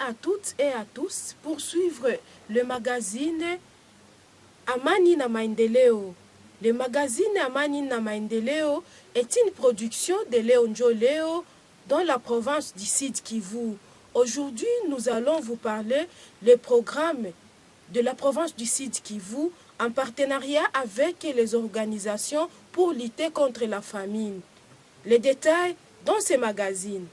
à toutes et à tous pour suivre le magazine Amani na Maendeleo. Le magazine Amani na Maendeleo est une production de Léonjo Léo dans la province du Sud Kivu. Aujourd'hui, nous allons vous parler le programme de la province du Sud Kivu en partenariat avec les organisations pour lutter contre la famine. Les détails dans ce magazine.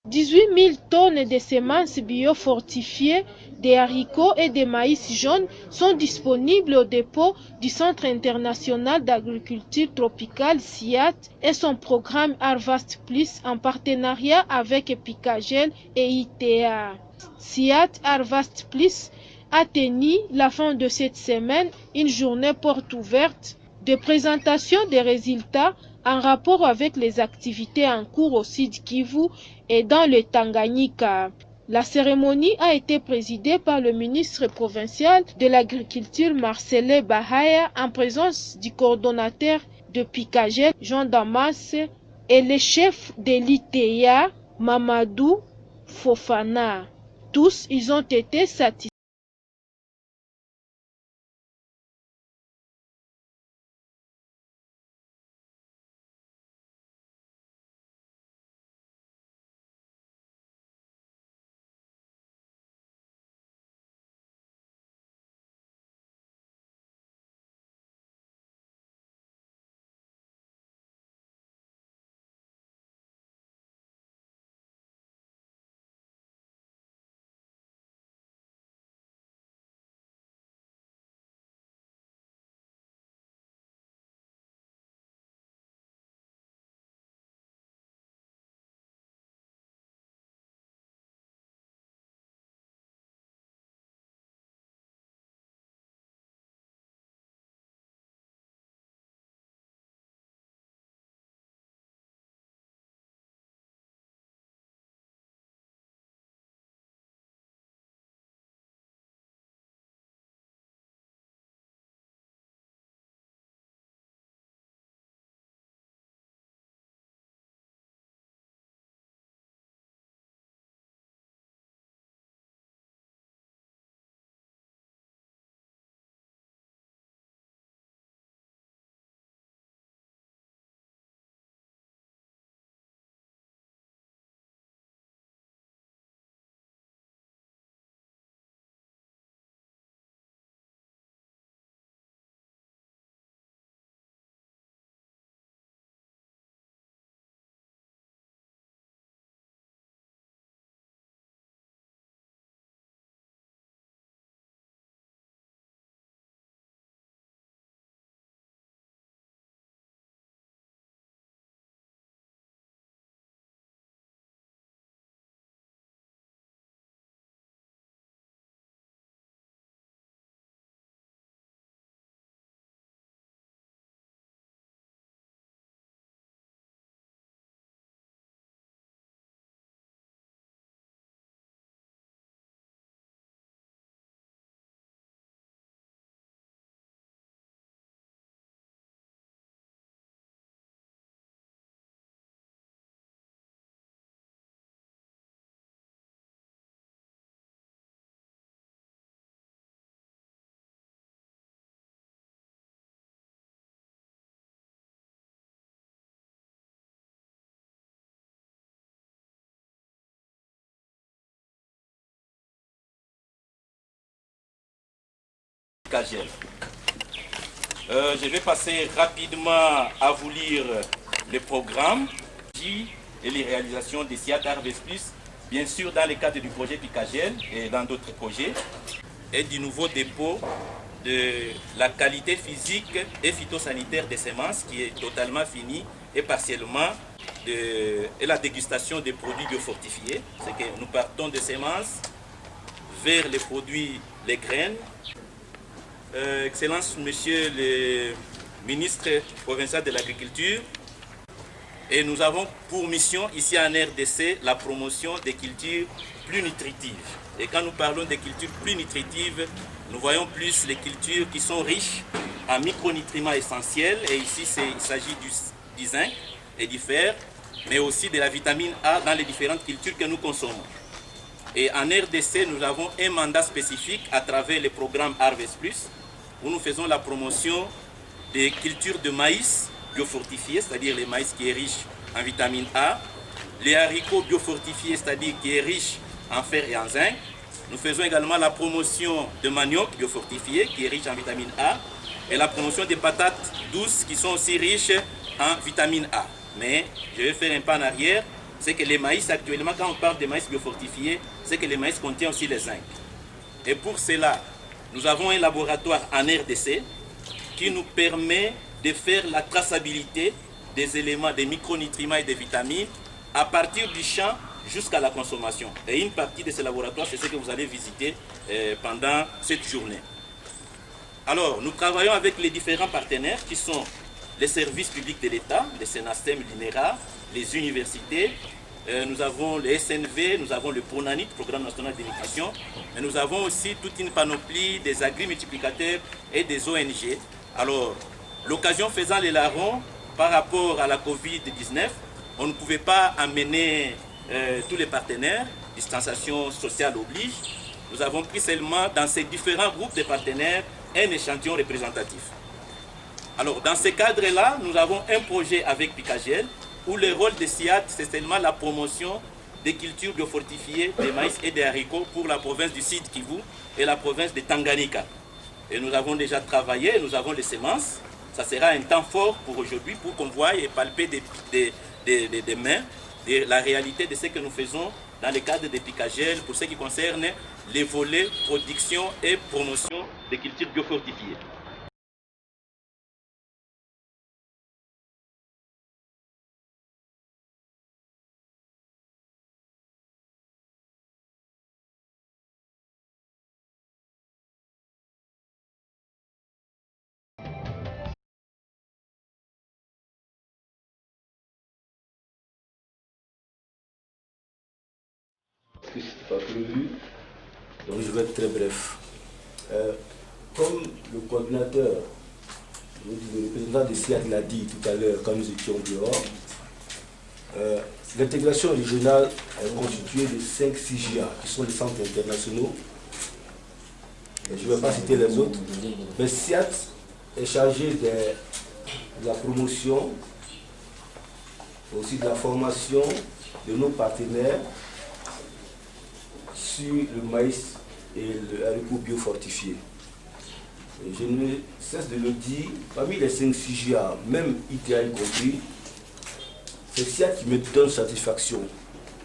18 000 tonnes de semences biofortifiées, des haricots et des maïs jaunes sont disponibles au dépôt du Centre international d'agriculture tropicale CIAT et son programme Harvest Plus en partenariat avec Picagel et ITA. CIAT Harvest Plus a tenu la fin de cette semaine une journée porte ouverte de présentation des résultats en rapport avec les activités en cours au Sud Kivu et dans le Tanganyika. La cérémonie a été présidée par le ministre provincial de l'Agriculture Marcellin Bahaya en présence du coordonnateur de Picagel, Jean Damas, et le chef de l'ITA, Mamadou Fofana. Tous, ils ont été satisfaits. Je vais passer rapidement à vous lire le programme et les réalisations des CIAT Harvest Plus, bien sûr dans le cadre du projet Picagel et dans d'autres projets, et du nouveau dépôt de la qualité physique et phytosanitaire des semences qui est totalement fini et partiellement et la dégustation des produits biofortifiés. C'est que nous partons des semences vers les produits, les graines. Excellence, Monsieur le ministre provincial de l'Agriculture, et nous avons pour mission ici en RDC la promotion des cultures plus nutritives. Et quand nous parlons des cultures plus nutritives, nous voyons plus les cultures qui sont riches en micronutriments essentiels. Et ici, il s'agit du zinc et du fer, mais aussi de la vitamine A dans les différentes cultures que nous consommons. Et en RDC, nous avons un mandat spécifique à travers le programme Harvest Plus, où nous faisons la promotion des cultures de maïs biofortifiés, c'est-à-dire le maïs qui est riche en vitamine A, les haricots biofortifiés, c'est-à-dire qui est riche en fer et en zinc. Nous faisons également la promotion de manioc biofortifié, qui est riche en vitamine A, et la promotion des patates douces, qui sont aussi riches en vitamine A. Mais je vais faire un pas en arrière, c'est que les maïs actuellement, quand on parle de maïs biofortifié, c'est que les maïs contiennent aussi le zinc. Et pour cela, nous avons un laboratoire en RDC qui nous permet de faire la traçabilité des éléments, des micronutriments et des vitamines à partir du champ jusqu'à la consommation. Et une partie de ce laboratoire, c'est ce que vous allez visiter pendant cette journée. Alors, nous travaillons avec les différents partenaires qui sont les services publics de l'État, les SENASTEM, l'INERA, les universités, nous avons le SNV, nous avons le PRONANIT, Programme national d'éducation, mais nous avons aussi toute une panoplie des agri-multiplicateurs et des ONG. Alors, l'occasion faisant les larrons, par rapport à la Covid-19, on ne pouvait pas amener tous les partenaires, distanciation sociale oblige. Nous avons pris seulement dans ces différents groupes de partenaires un échantillon représentatif. Alors, dans ce cadre-là, nous avons un projet avec Picagel où le rôle de SIAT, c'est seulement la promotion des cultures biofortifiées, des maïs et des haricots pour la province du Sud Kivu et la province de Tanganyika. Et nous avons déjà travaillé, nous avons les semences. Ça sera un temps fort pour aujourd'hui, pour qu'on voie et palper des mains la réalité de ce que nous faisons dans le cadre de Picagel pour ce qui concerne les volets production et promotion des cultures biofortifiées. Que ce n'était pas prévu, donc je vais être très bref. Comme le coordinateur, le représentant de SIAT l'a dit tout à l'heure quand nous étions dehors, l'intégration régionale est constituée de 5 CJA qui sont les centres internationaux. Et je ne vais pas citer les autres, mais SIAT est chargé de la promotion, aussi de la formation de nos partenaires sur le maïs et le haricot biofortifié. Et je ne cesse de le dire, parmi les 5 CJA, même ITA y compris, c'est SIAT qui me donne satisfaction.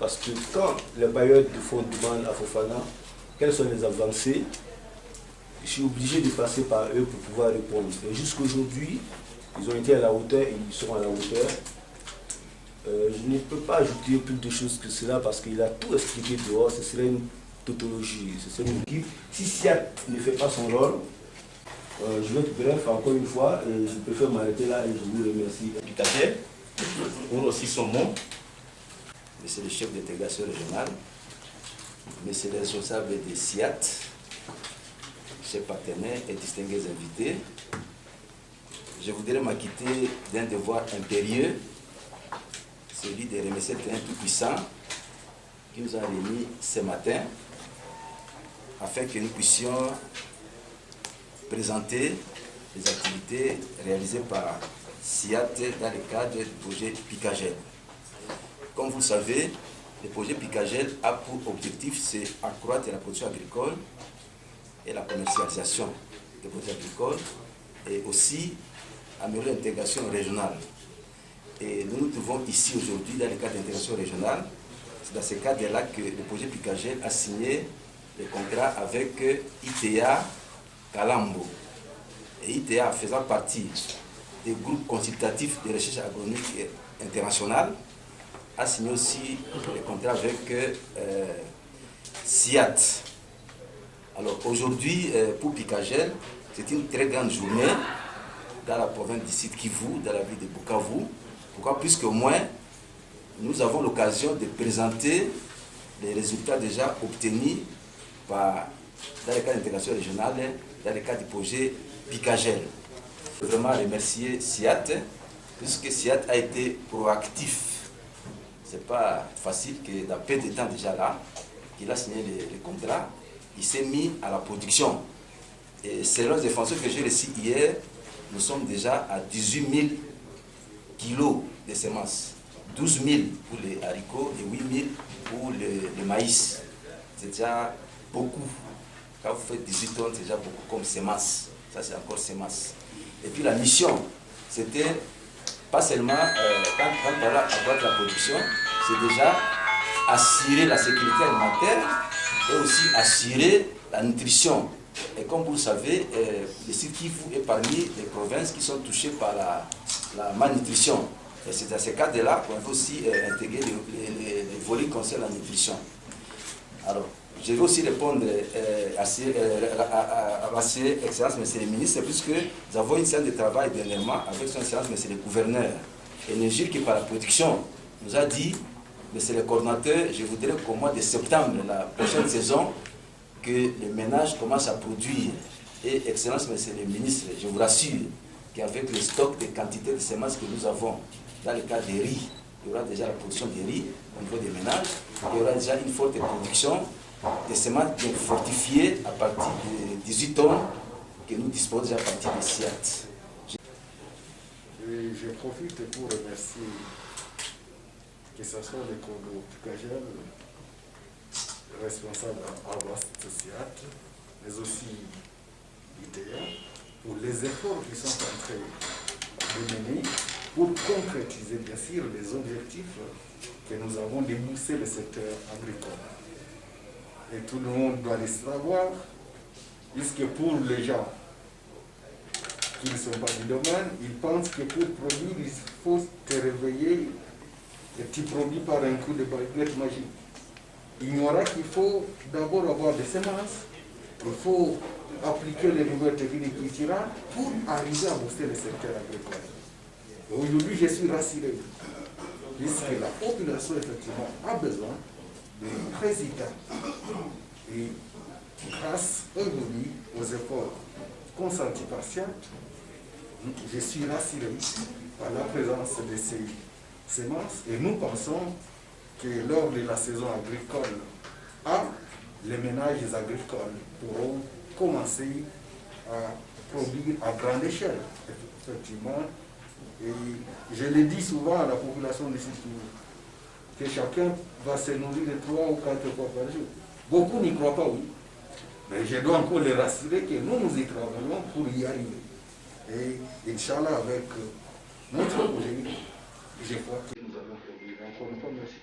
Parce que quand les bailleurs de fonds demandent à Fofana quelles sont les avancées, je suis obligé de passer par eux pour pouvoir répondre. Et jusqu'aujourd'hui, ils ont été à la hauteur et ils sont à la hauteur. Je ne peux pas ajouter plus de choses que cela parce qu'il a tout expliqué dehors, ce serait une tautologie, ce serait une équipe. Si SIAT ne fait pas son rôle, je vais être bref encore une fois, et je préfère m'arrêter là et je vous remercie. Picagel, pour aussi son mot, monsieur le chef d'intégration régionale, monsieur le responsable des SIAT, chers partenaires et distingués invités, je voudrais m'acquitter d'un devoir impérieux, celui de remercier un tout-puissant qui nous a réunis ce matin afin que nous puissions présenter les activités réalisées par SIAT dans le cadre du projet Picagel. Comme vous le savez, le projet Picagel a pour objectif d'accroître la production agricole et la commercialisation des produits agricoles et aussi améliorer l'intégration régionale. Et nous nous trouvons ici aujourd'hui dans le cadre d'intégration régionale. C'est dans ce cadre-là que le projet Picagel a signé le contrat avec ITA Kalambo. Et ITA faisant partie des groupes consultatifs de recherche agronomique internationale a signé aussi le contrat avec SIAT. Alors aujourd'hui, pour Picagel, c'est une très grande journée dans la province du Sud Kivu, dans la ville de Bukavu. Pourquoi? Puisque au moins, nous avons l'occasion de présenter les résultats déjà obtenus dans le cadre d'intégration régionale, dans le cadre du projet Picagel. Je veux vraiment remercier SIAT, puisque SIAT a été proactif c'est pas facile que dans peu de temps déjà là, qu'il a signé les contrats, il s'est mis à la production. Et selon les informations que j'ai reçues hier, nous sommes déjà à 18 000 kilos de semences. 12 000 pour les haricots et 8 000 pour le maïs. C'est déjà beaucoup. Quand vous faites 18 tonnes, c'est déjà beaucoup comme semences. Ça, c'est encore semences. Et puis la mission, c'était pas seulement, quand on parle à la production, c'est déjà assurer la sécurité alimentaire et aussi assurer la nutrition. Et comme vous le savez, le site Kivu est parmi les provinces qui sont touchées par la malnutrition. Et c'est dans ce cadre-là qu'on veut aussi intégrer les volets concernant la nutrition. Alors, je vais aussi répondre à votre Excellence, Monsieur le Ministre, puisque nous avons une séance de travail dernièrement avec son Excellence, Monsieur le Gouverneur. Énergie qui, par la production, nous a dit, Monsieur le Coordinateur, je voudrais qu'au mois de septembre, la prochaine saison, que les ménages commencent à produire. Et Excellence, Monsieur le Ministre, je vous rassure qu'avec le stock de quantité de semences que nous avons, dans le cas des riz, il y aura déjà la production de riz au niveau des ménages, il y aura déjà une forte production de semences bien fortifiées à partir de 18 tonnes que nous disposons déjà à partir de SIAT. Je profite pour remercier que ce soit le Congo Picagel, responsable à Avast SIAT, mais aussi l'ITEA, pour les efforts qui sont en train de mener pour concrétiser bien sûr les objectifs que nous avons de booster le secteur agricole. Et tout le monde doit le savoir, puisque pour les gens qui ne sont pas du domaine, ils pensent que pour produire, il faut te réveiller et tu produis par un coup de baguette magique. Ignorant qu'il faut d'abord avoir des semences, il faut appliquer les nouvelles techniques culturelles pour arriver à booster le secteur agricole. Aujourd'hui, je suis rassuré, puisque la population, effectivement, a besoin de résultats. Et grâce aujourd'hui aux efforts consentis par SIAT, je suis rassuré par la présence de ces semences et nous pensons que lors de la saison agricole A, les ménages agricoles pourront commencer à produire à grande échelle, effectivement. Et je le dis souvent à la population de Sud-Kivu, que chacun va se nourrir de 3 ou 4 fois par jour. Beaucoup n'y croient pas, oui. Mais je dois encore les rassurer que nous y travaillons pour y arriver. Et Inch'Allah, avec notre projet, je crois que nous allons produire. Encore une fois, merci.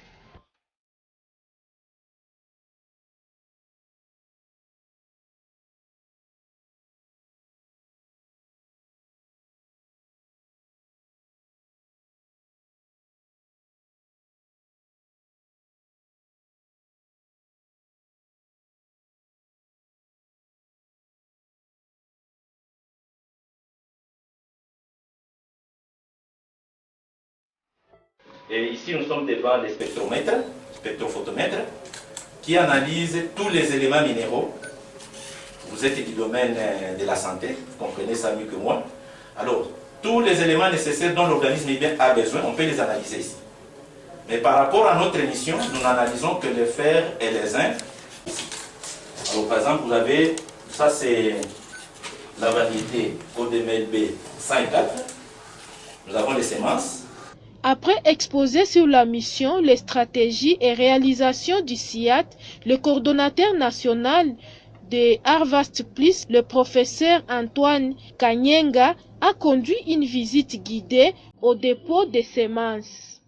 Et ici, nous sommes devant les spectromètres, spectrophotomètres, qui analysent tous les éléments minéraux. Vous êtes du domaine de la santé, vous comprenez ça mieux que moi. Alors, tous les éléments nécessaires dont l'organisme humain a besoin, on peut les analyser ici. Mais par rapport à notre émission, nous n'analysons que le fer et les zinc. Alors, par exemple, vous avez, ça c'est la variété ODMLB 104. Nous avons les semences. Après exposer sur la mission, les stratégies et réalisations du SIAT, le coordonnateur national de Harvest Plus, le professeur Antoine Kanyenga, a conduit une visite guidée au dépôt des semences.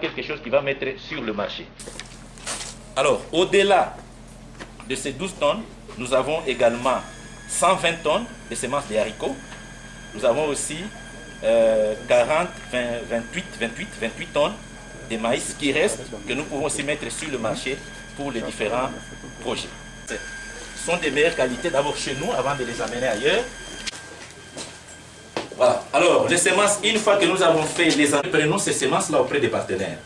Quelque chose qui va mettre sur le marché. Alors, au-delà de ces 12 tonnes, nous avons également 120 tonnes de semences de haricots. Nous avons aussi 28 tonnes de maïs qui restent, que nous pouvons aussi mettre sur le marché pour les différents projets. Ce sont des meilleures qualités d'abord chez nous avant de les amener ailleurs. Voilà. Alors, les semences, une fois que nous avons fait les années, prenons ces semences-là auprès des partenaires.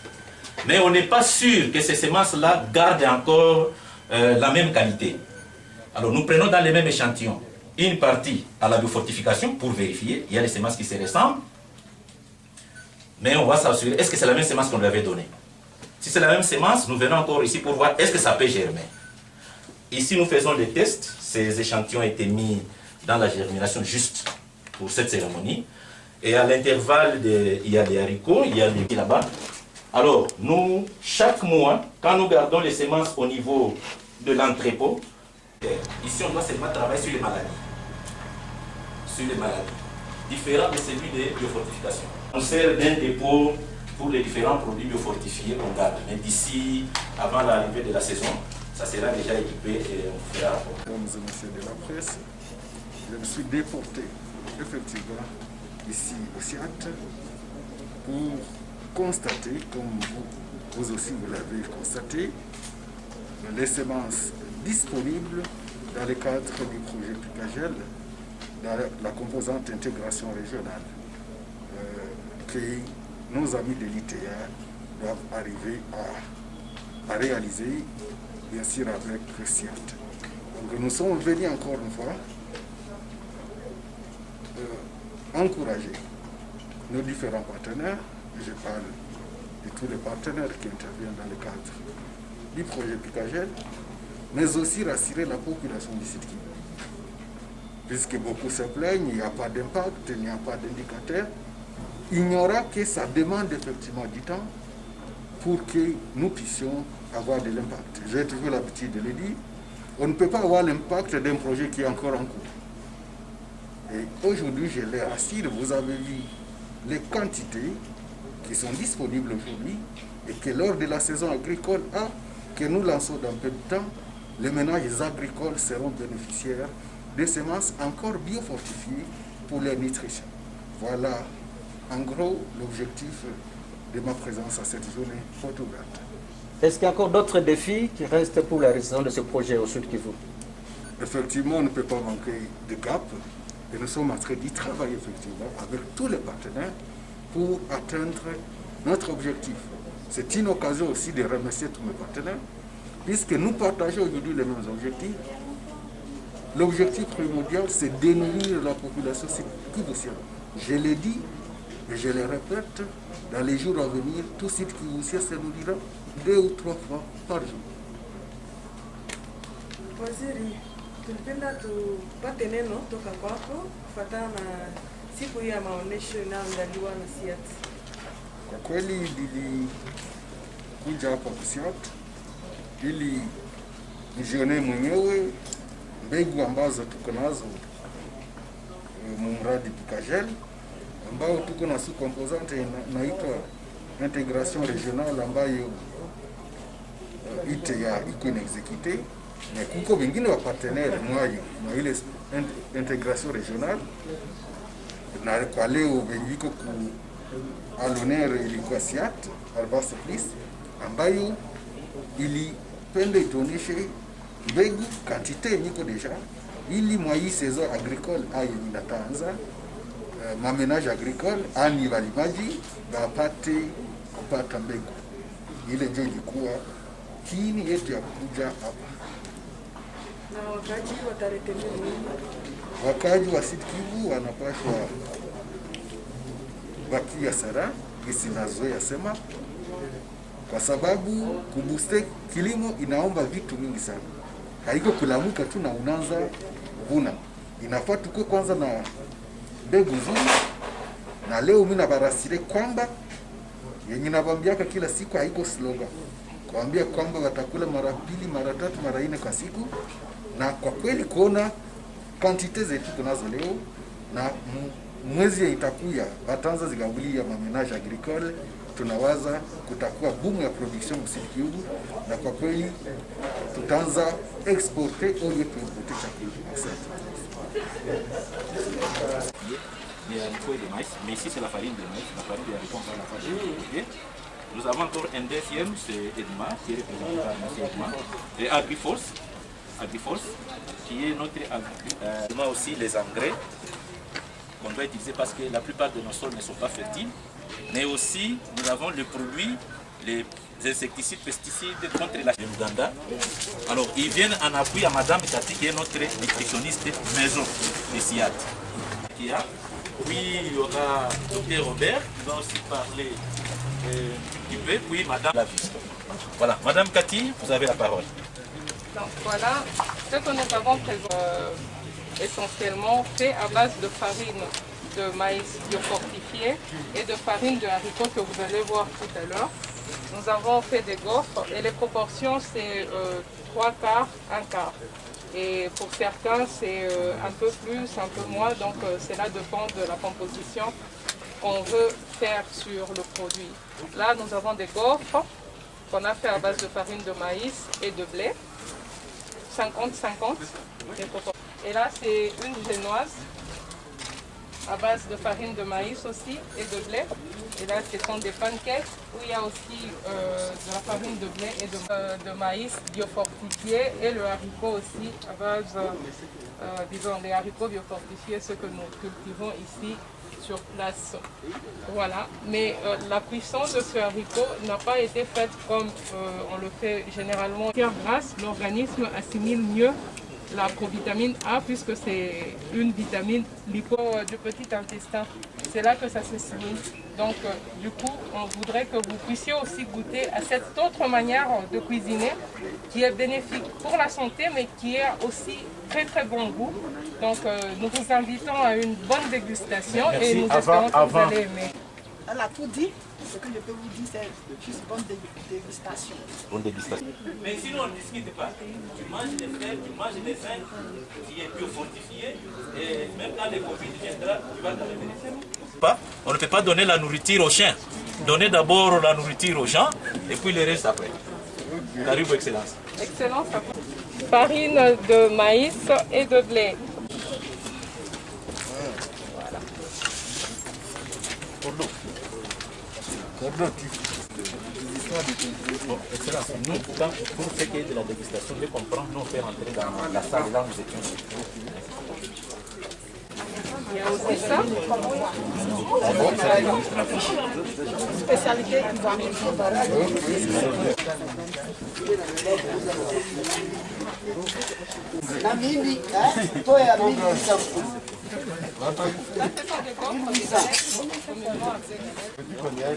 Mais on n'est pas sûr que ces semences-là gardent encore la même qualité. Alors, nous prenons dans les mêmes échantillons une partie à la biofortification pour vérifier. Il y a des semences qui se ressemblent. Mais on va s'assurer, est-ce que c'est la même semence qu'on lui avait donnée? Si c'est la même semence, nous venons encore ici pour voir est-ce que ça peut germer. Ici, nous faisons des tests. Ces échantillons ont été mis dans la germination juste pour cette cérémonie. Et à l'intervalle, il y a des haricots, il y a des là-bas. Alors, nous, chaque mois, quand nous gardons les semences au niveau de l'entrepôt, ici, on doit seulement travailler sur les maladies. Sur les maladies. Différent de celui des biofortifications. On sert d'un dépôt pour les différents produits biofortifiés qu'on garde. Mais d'ici, avant l'arrivée de la saison, ça sera déjà équipé et on fera rapport. Mesdames et messieurs de la presse, je me suis déporté effectivement ici au SIAT pour constater, comme vous aussi vous l'avez constaté, les semences disponibles dans le cadre du projet Picagel, dans la composante intégration régionale, que nos amis de l'ITA doivent arriver à réaliser, bien sûr avec le SIAT. Donc nous sommes venus encore une fois encourager nos différents partenaires, je parle de tous les partenaires qui interviennent dans le cadre du projet Picagel, mais aussi rassurer la population du site Kivu. Puisque beaucoup se plaignent, il n'y a pas d'impact, il n'y a pas d'indicateur, ignorant que ça demande effectivement du temps pour que nous puissions avoir de l'impact. J'ai toujours l'habitude de le dire, on ne peut pas avoir l'impact d'un projet qui est encore en cours. Et aujourd'hui, je les rassure, vous avez vu les quantités qui sont disponibles aujourd'hui et que lors de la saison agricole A, que nous lançons dans peu de temps, les ménages agricoles seront bénéficiaires de semences encore biofortifiées pour leur nutrition. Voilà en gros l'objectif de ma présence à cette journée photographe. Est-ce qu'il y a encore d'autres défis qui restent pour la réalisation de ce projet au Sud Kivu? Effectivement, on ne peut pas manquer de cap et nous sommes en train d'y travailler effectivement avec tous les partenaires pour atteindre notre objectif. C'est une occasion aussi de remercier tous mes partenaires puisque nous partageons aujourd'hui les mêmes objectifs. L'objectif primordial, c'est de nourrir la population kivusienne. Je l'ai dit et je le répète, dans les jours à venir, tout site kivusien se nourrira 2 ou 3 fois par jour. Waziri, tulipenda tupate neno toka kwako kufuatana na siku hii ya maonesho inayoandaliwa na SIAT. Kwa kweli nilikuja hapa SIAT ili nijionee mwenyewe mbegu ambazo tuko nazo mradi Picagel, ambao tuko na sous-composante inaitwa intégration régionale ambayo ITA iko inexécuté, na kuko wengine wa partenaire mwayo na ile intégration régionale, na kwa leo viko ku alonere ilikuwa SIAT Albas Plus ambayo ilipenda ituoneshe mbegu quantité niko deja ili mwa hii saison agricole ayo inatanza mamenage agricole ani walimaji wapate kupata mbegu. Ile ndio ilikuwa kiini yetu ya kuja hapa. Na wakaji wataretemea nini? Wakaji wa Sud Kivu wanapashwa bakia sara gisi nazoea sema, kwa sababu kubuste kilimo inaomba vitu mingi sana. Haiko kulamuka tu na unaanza kuvuna. Inafaa tukue kwanza na mbegu nzuri, na leo mimi nabarasire kwamba yenye nabambiaka kila siku haiko slogan. Kuambia kwamba watakula mara 2, mara 3, mara 4 kwa siku, na kwa kweli kuona quantité zetu tunazo leo na mwezi itakuya wataanza zigabulia mamenage agricole tunawaza kutakuwa boom ya production Sud Kivu, na kwa kweli tutaanza exporter au lieu d'importer chakula. Asante. Les haricots et de maïs, mais ici c'est la farine de maïs, la farine de haricots, on va la farine. Okay. Nous avons encore un deuxième, c'est Edma, qui est représenté par M. Edma, et Agriforce, qui est notre agriculteur. Aussi les engrais qu'on doit utiliser parce que la plupart de nos sols ne sont pas fertiles, mais aussi nous avons le produit, les insecticides, pesticides contre la Uganda. Alors ils viennent en appui à Madame Tati, qui est notre nutritionniste maison de SIAT. Puis il y aura Dr Robert qui va aussi parler un petit peu, puis Madame Lavis. Voilà, Madame Cathy, vous avez la parole. Donc voilà, ce que nous avons essentiellement fait à base de farine de maïs biofortifié et de farine de haricots que vous allez voir tout à l'heure. Nous avons fait des gaufres et les proportions c'est 3 quarts, 1 quart. Et pour certains, c'est un peu plus, un peu moins, donc cela dépend de la composition qu'on veut faire sur le produit. Là, nous avons des gaufres qu'on a fait à base de farine de maïs et de blé, 50-50. Et là, c'est une génoise à base de farine de maïs aussi et de blé. Et là, ce sont des pancakes où il y a aussi de la farine de blé et de maïs biofortifié et le haricot aussi à base, disons, les haricots biofortifiés, ce que nous cultivons ici sur place. Voilà. Mais la cuisson de ce haricot n'a pas été faite comme on le fait généralement. Grâce, l'organisme assimile mieux la provitamine A puisque c'est une vitamine lipo du petit intestin. C'est là que ça se signe. Donc du coup, on voudrait que vous puissiez aussi goûter à cette autre manière de cuisiner qui est bénéfique pour la santé mais qui est aussi très très bon goût. Donc nous vous invitons à une bonne dégustation. Merci. Et nous espérons que vous allez aimer. Elle a tout dit. Ce que je peux vous dire, c'est juste bonne dégustation. Bonne dégustation. Mais sinon, on ne discute pas. Tu manges les fèves, tu manges les zinc, qui est biofortifié, et même quand les Covid viendra, tu vas t'en bénéficier. On ne peut pas donner la nourriture aux chiens. Donnez d'abord la nourriture aux gens, et puis le reste après. Caribou, Excellence. Excellence. Farine de maïs et de blé. Voilà. Bon, Excellence, nous, pour ce qui est de la dégustation, je comprends, nous on fait rentrer dans la salle là où nous étions. Il y a aussi ça. Spécialité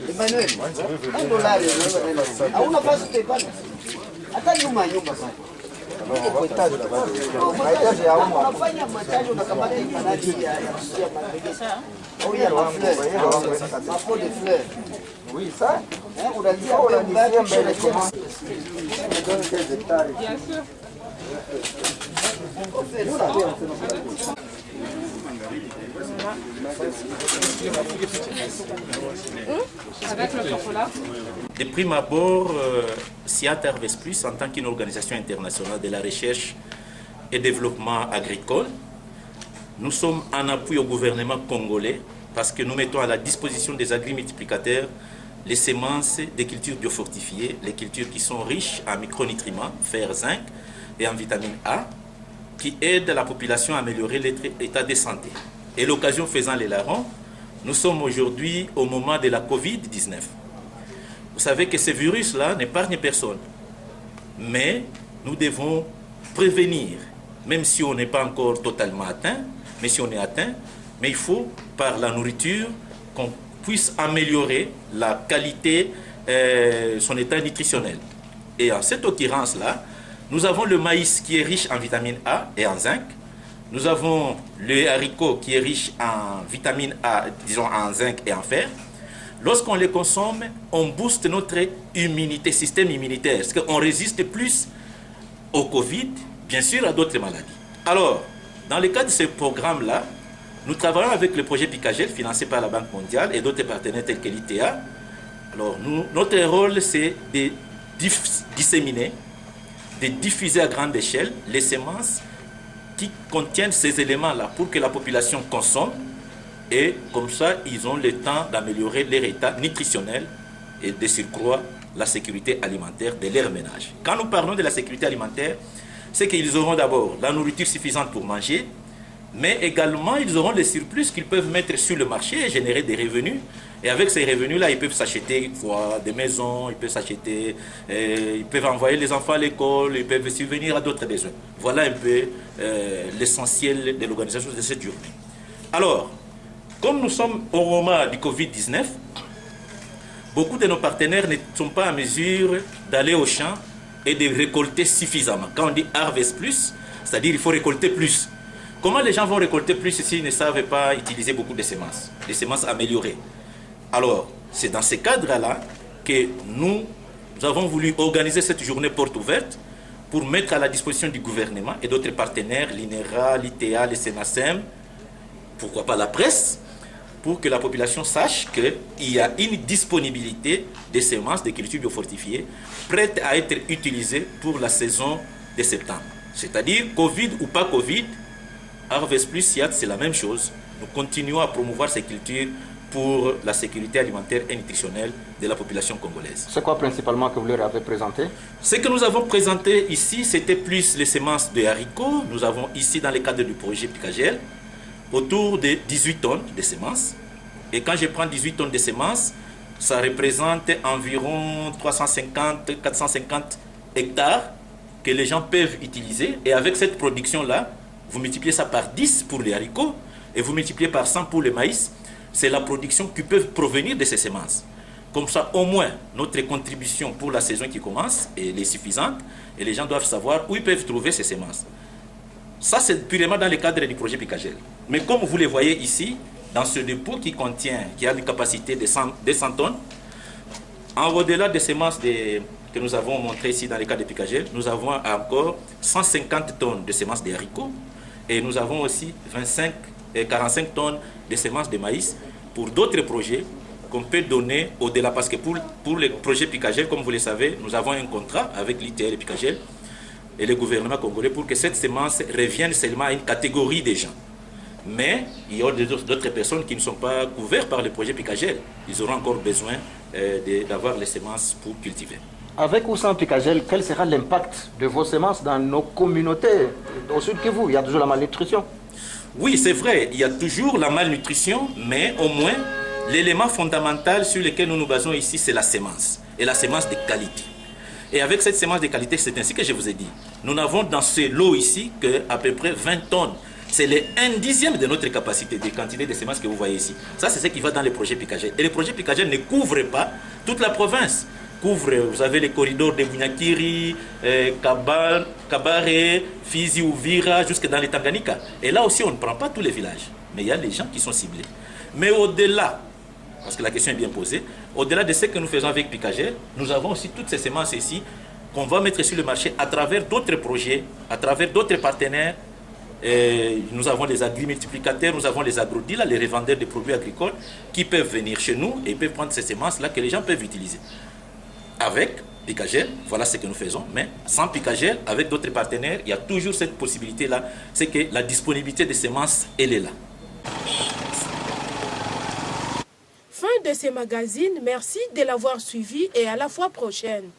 Emmanuel, hauna basi utaipata hata nyuma nyumba sana. Unafanya mataji unakamata imanaji ya maregesa au ya mapo de fleurs. Oui, ça. On a dit on a mbele comment. Bien sûr. Avec le chocolat. De prime abord, SIAT Harvest Plus, en tant qu'une organisation internationale de la recherche et développement agricole, nous sommes en appui au gouvernement congolais parce que nous mettons à la disposition des agrimultiplicateurs les semences des cultures biofortifiées, les cultures qui sont riches en micronutriments, fer, zinc et en vitamine A, qui aident la population à améliorer l'état de santé. Et l'occasion faisant les larrons, nous sommes aujourd'hui au moment de la Covid-19. Vous savez que ce virus-là n'épargne personne. Mais nous devons prévenir, même si on n'est pas encore totalement atteint, mais si on est atteint, mais il faut, par la nourriture, qu'on puisse améliorer la qualité, son état nutritionnel. Et en cette occurrence-là, nous avons le maïs qui est riche en vitamine A et en zinc. Nous avons le haricot qui est riche en vitamine A, disons en zinc et en fer. Lorsqu'on les consomme, on booste notre immunité, système immunitaire, parce qu'on résiste plus au Covid, bien sûr à d'autres maladies. Alors, dans le cadre de ce programme-là, nous travaillons avec le projet Picagel, financé par la Banque mondiale et d'autres partenaires tels que l'ITA, Alors, notre rôle, c'est de disséminer, de diffuser à grande échelle les semences qui contiennent ces éléments-là pour que la population consomme et comme ça, ils ont le temps d'améliorer leur état nutritionnel et de surcroît la sécurité alimentaire de leur ménage. Quand nous parlons de la sécurité alimentaire, c'est qu'ils auront d'abord la nourriture suffisante pour manger, mais également ils auront les surplus qu'ils peuvent mettre sur le marché et générer des revenus. Et avec ces revenus-là, ils peuvent s'acheter des maisons, ils peuvent s'acheter, ils peuvent envoyer les enfants à l'école, ils peuvent subvenir à d'autres besoins. Voilà un peu l'essentiel de l'organisation de cette journée. Alors, comme nous sommes au moment du Covid-19, beaucoup de nos partenaires ne sont pas en mesure d'aller au champ et de récolter suffisamment. Quand on dit Harvest Plus, c'est-à-dire il faut récolter plus. Comment les gens vont récolter plus s'ils ne savent pas utiliser beaucoup de semences, des semences améliorées? Alors, c'est dans ces cadres-là que nous avons voulu organiser cette journée porte ouverte pour mettre à la disposition du gouvernement et d'autres partenaires, l'INERA, l'ITA, le SENASEM, pourquoi pas la presse, pour que la population sache qu'il y a une disponibilité des semences de cultures biofortifiées prêtes à être utilisées pour la saison de septembre. C'est-à-dire, Covid ou pas Covid, Harvest Plus SIAT, c'est la même chose. Nous continuons à promouvoir ces cultures pour la sécurité alimentaire et nutritionnelle de la population congolaise. C'est quoi principalement que vous leur avez présenté? Ce que nous avons présenté ici, c'était plus les semences de haricots. Nous avons ici, dans le cadre du projet Picagel, autour de 18 tonnes de semences. Et quand je prends 18 tonnes de semences, ça représente environ 350-450 hectares que les gens peuvent utiliser. Et avec cette production-là, vous multipliez ça par 10 pour les haricots et vous multipliez par 100 pour le maïs. C'est la production qui peut provenir de ces semences. Comme ça, au moins, notre contribution pour la saison qui commence elle est suffisante et les gens doivent savoir où ils peuvent trouver ces semences. Ça, c'est purement dans le cadre du projet Picagel. Mais comme vous le voyez ici, dans ce dépôt qui a une capacité de 200 tonnes, au-delà des semences que nous avons montrées ici dans le cadre de Picagel, nous avons encore 150 tonnes de semences de haricots et nous avons aussi 45 tonnes de semences de maïs pour d'autres projets qu'on peut donner au-delà. Parce que pour le projet Picagel, comme vous le savez, nous avons un contrat avec l'ITL et Picagel et le gouvernement congolais pour que cette semence revienne seulement à une catégorie de gens. Mais il y a d'autres personnes qui ne sont pas couvertes par le projet Picagel. Ils auront encore besoin d'avoir les semences pour cultiver. Avec ou sans Picagel, quel sera l'impact de vos semences dans nos communautés au Sud Kivu? Il y a toujours la malnutrition. Oui, c'est vrai, il y a toujours la malnutrition, mais au moins, l'élément fondamental sur lequel nous nous basons ici, c'est la semence, et la semence de qualité. Et avec cette semence de qualité, c'est ainsi que je vous ai dit, nous n'avons dans ce lot ici qu'à peu près 20 tonnes. C'est le 1/10 de notre capacité, des quantités de semences que vous voyez ici. Ça, c'est ce qui va dans le projet Picagel. Et le projet Picagel ne couvre pas toute la province. Vous avez les corridors de Bunyakiri, Kabare, Fizi, Uvira, jusque dans les Tanganyika. Et là aussi, on ne prend pas tous les villages. Mais il y a des gens qui sont ciblés. Mais au-delà, parce que la question est bien posée, au-delà de ce que nous faisons avec Picagel, nous avons aussi toutes ces semences ici qu'on va mettre sur le marché à travers d'autres projets, à travers d'autres partenaires. Et nous avons les agri-multiplicateurs, nous avons les agrodealers, les revendeurs de produits agricoles qui peuvent venir chez nous et peuvent prendre ces semences-là que les gens peuvent utiliser. Avec Picagel, voilà ce que nous faisons, mais sans Picagel, avec d'autres partenaires, il y a toujours cette possibilité-là, c'est que la disponibilité des semences, elle est là. Fin de ce magazine, merci de l'avoir suivi et à la fois prochaine.